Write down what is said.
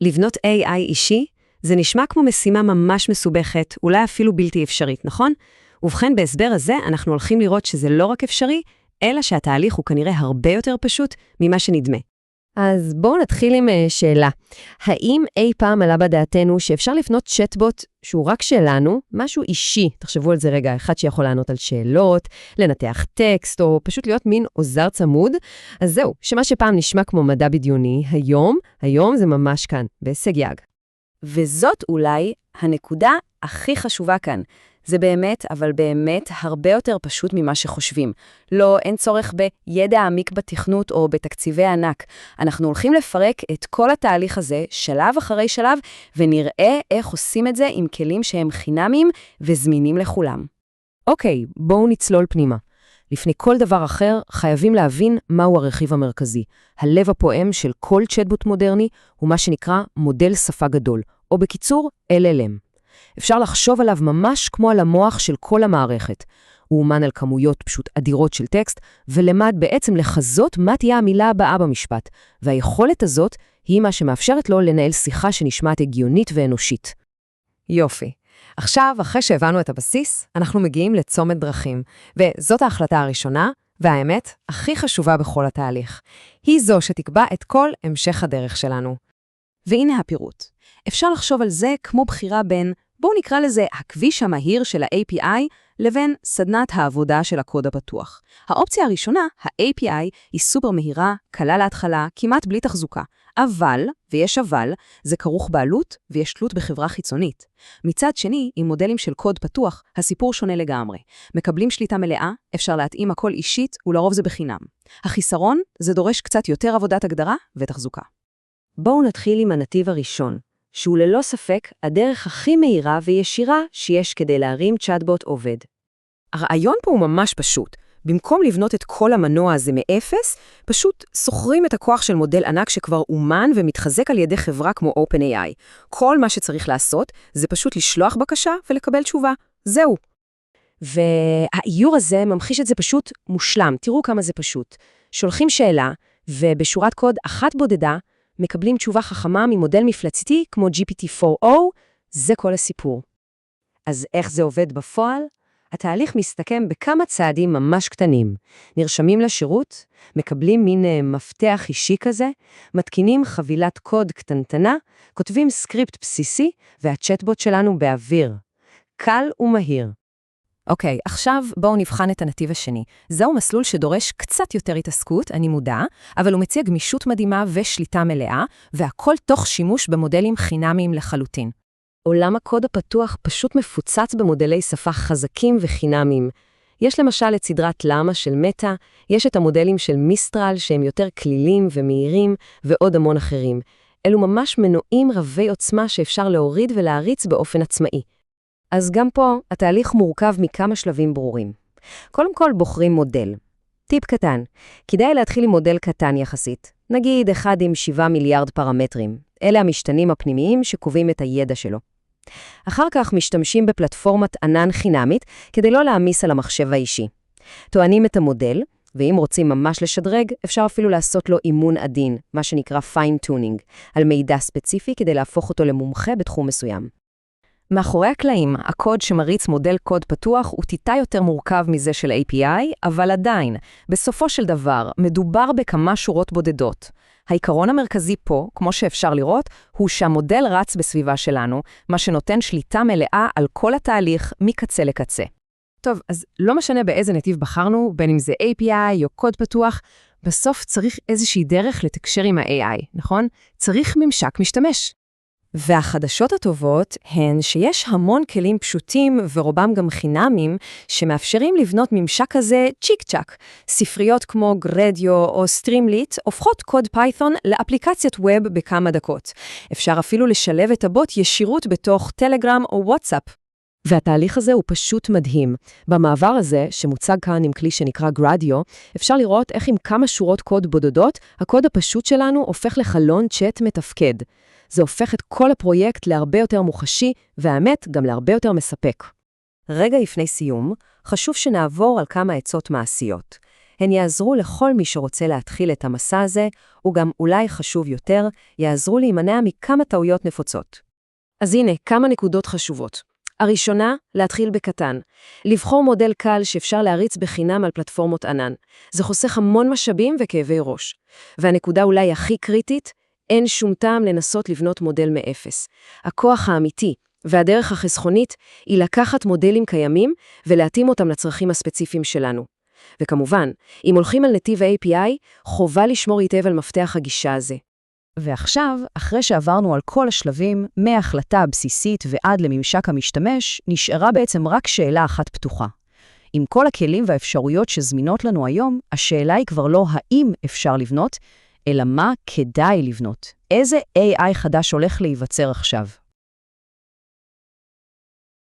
לבנות AI אישי, זה נשמע כמו משימה ממש מסובכת, אולי אפילו בלתי אפשרית, נכון? ובכן, בהסבר הזה אנחנו הולכים לראות שזה לא רק אפשרי, אלא שהתהליך הוא כנראה הרבה יותר פשוט ממה שנדמה. אז בואו נתחיל עם שאלה. האם אי פעם עלה בדעתנו שאפשר לפנות צ'טבוט שהוא רק שלנו, משהו אישי, תחשבו על זה רגע, אחד שיכול לענות על שאלות, לנתח טקסט, או פשוט להיות מין עוזר צמוד? אז זהו, שמה שפעם נשמע כמו מדע בדיוני, היום זה ממש כאן, בהישג יד. וזאת אולי הנקודה הכי חשובה כאן. זה באמת, אבל באמת, הרבה יותר פשוט ממה שחושבים. לא, אין צורך בידע עמיק בתכנות או בתקציבי ענק. אנחנו הולכים לפרק את כל התהליך הזה, שלב אחרי שלב, ונראה איך עושים את זה עם כלים שהם חינמיים וזמינים לכולם. אוקיי, בואו נצלול פנימה. לפני כל דבר אחר, חייבים להבין מהו הרכיב המרכזי. הלב הפועם של כל צ'טבוט מודרני הוא מה שנקרא מודל שפה גדול, או בקיצור, LLM. אפשר לחשוב עליו ממש כמו על המוח של כל המערכת. הוא אומן על כמויות פשוט אדירות של טקסט, ולמד בעצם לחזות מה תהיה המילה הבאה במשפט. והיכולת הזאת היא מה שמאפשרת לו לנהל שיחה שנשמעת הגיונית ואנושית. יופי. עכשיו, אחרי שהבנו את הבסיס, אנחנו מגיעים לצומת דרכים. וזאת ההחלטה הראשונה, והאמת, הכי חשובה בכל התהליך. היא זו שתקבע את כל המשך הדרך שלנו. והנה הפירוט. אפשר לחשוב על זה כמו בחירה בין, בואו נקרא לזה הכביש המהיר של ה-API, לבין סדנת העבודה של הקוד הפתוח. האופציה הראשונה, ה-API, היא סופר מהירה, קלה להתחלה, כמעט בלי תחזוקה. אבל, ויש אבל, זה כרוך בעלות ויש תלות בחברה חיצונית. מצד שני, עם מודלים של קוד פתוח, הסיפור שונה לגמרי. מקבלים שליטה מלאה, אפשר להתאים הכל אישית ולרוב זה בחינם. החיסרון, זה דורש קצת יותר עבודת הגדרה ותחזוקה. בואו נתחיל עם הנתיב הראשון, שהוא ללא ספק הדרך הכי מהירה וישירה שיש כדי להרים צ'אטבוט עובד. הרעיון פה הוא ממש פשוט. במקום לבנות את כל המנוע הזה מאפס, פשוט סוחרים את הכוח של מודל ענק שכבר אומן ומתחזק על ידי חברה כמו OpenAI. כל מה שצריך לעשות זה פשוט לשלוח בקשה ולקבל תשובה. זהו. והאיור הזה ממחיש את זה פשוט מושלם. תראו כמה זה פשוט. שולחים שאלה, ובשורת קוד אחת בודדה, מקבלים תשובה חכמה ממודל מפלצתי כמו GPT-4o, זה כל הסיפור. אז איך זה עובד בפועל? התהליך מסתכם בכמה צעדים ממש קטנים. נרשמים לשירות, מקבלים מין מפתח אישי כזה, מתקינים חבילת קוד קטנטנה, כותבים סקריפט בסיסי, והצ'טבוט שלנו באוויר. קל ומהיר. אוקיי, עכשיו בואו נבחן את הנתיב השני. זהו מסלול שדורש קצת יותר התעסקות, אני מודע, אבל הוא מציע גמישות מדהימה ושליטה מלאה, והכל תוך שימוש במודלים חינמיים לחלוטין. עולם הקוד הפתוח פשוט מפוצץ במודלי שפה חזקים וחינמיים. יש למשל את סדרת למה של מטה, יש את המודלים של מיסטרל שהם יותר כלילים ומהירים, ועוד המון אחרים. אלו ממש מנועים רבי עוצמה שאפשר להוריד ולהריץ באופן עצמאי. אז גם פה התהליך מורכב מכמה שלבים ברורים. קודם כל בוחרים מודל. טיפ קטן, כדאי להתחיל עם מודל קטן יחסית, נגיד אחד עם 7 מיליארד פרמטרים. אלה המשתנים הפנימיים שקובעים את הידע שלו. אחר כך משתמשים בפלטפורמת ענן חינמית כדי לא להעמיס על המחשב האישי. טוענים את המודל, ואם רוצים ממש לשדרג, אפשר אפילו לעשות לו אימון עדין, מה שנקרא fine tuning, על מידע ספציפי כדי להפוך אותו למומחה בתחום מסוים. מאחורי הקלעים, הקוד שמריץ מודל קוד פתוח הוא טיפה יותר מורכב מזה של API, אבל עדיין, בסופו של דבר, מדובר בכמה שורות בודדות. העיקרון המרכזי פה, כמו שאפשר לראות, הוא שהמודל רץ בסביבה שלנו, מה שנותן שליטה מלאה על כל התהליך מקצה לקצה. טוב, אז לא משנה באיזה נתיב בחרנו, בין אם זה API או קוד פתוח, בסוף צריך איזושהי דרך לתקשר עם ה-AI, נכון? צריך ממשק משתמש. והחדשות הטובות הן שיש המון כלים פשוטים ורובם גם חינמים שמאפשרים לבנות ממשק כזה צ'יק צ'ק. ספריות כמו גרדיו או סטרימליט הופכות קוד פייתון לאפליקציית ווב בכמה דקות. אפשר אפילו לשלב את הבוט ישירות בתוך טלגרם או וואטסאפ. והתהליך הזה הוא פשוט מדהים. במעבר הזה, שמוצג כאן עם כלי שנקרא גרדיו, אפשר לראות איך עם כמה שורות קוד בודדות, הקוד הפשוט שלנו הופך לחלון צ'אט מתפקד. זה הופך את כל הפרויקט להרבה יותר מוחשי, והאמת גם להרבה יותר מספק. רגע לפני סיום, חשוב שנעבור על כמה עצות מעשיות. הן יעזרו לכל מי שרוצה להתחיל את המסע הזה, וגם אולי חשוב יותר, יעזרו להימנע מכמה טעויות נפוצות. אז הנה, כמה נקודות חשובות. הראשונה, להתחיל בקטן. לבחור מודל קל שאפשר להריץ בחינם על פלטפורמות ענן. זה חוסך המון משאבים וכאבי ראש. והנקודה אולי הכי קריטית, אין שום טעם לנסות לבנות מודל מאפס. הכוח האמיתי והדרך החסכונית היא לקחת מודלים קיימים ולהתאים אותם לצרכים הספציפיים שלנו. וכמובן, אם הולכים על נתיב ה-API, חובה לשמור היטב על מפתח הגישה הזה. ועכשיו, אחרי שעברנו על כל השלבים, מההחלטה הבסיסית ועד לממשק המשתמש, נשארה בעצם רק שאלה אחת פתוחה. עם כל הכלים והאפשרויות שזמינות לנו היום, השאלה היא כבר לא האם אפשר לבנות, אלא מה כדאי לבנות. איזה AI חדש הולך להיווצר עכשיו?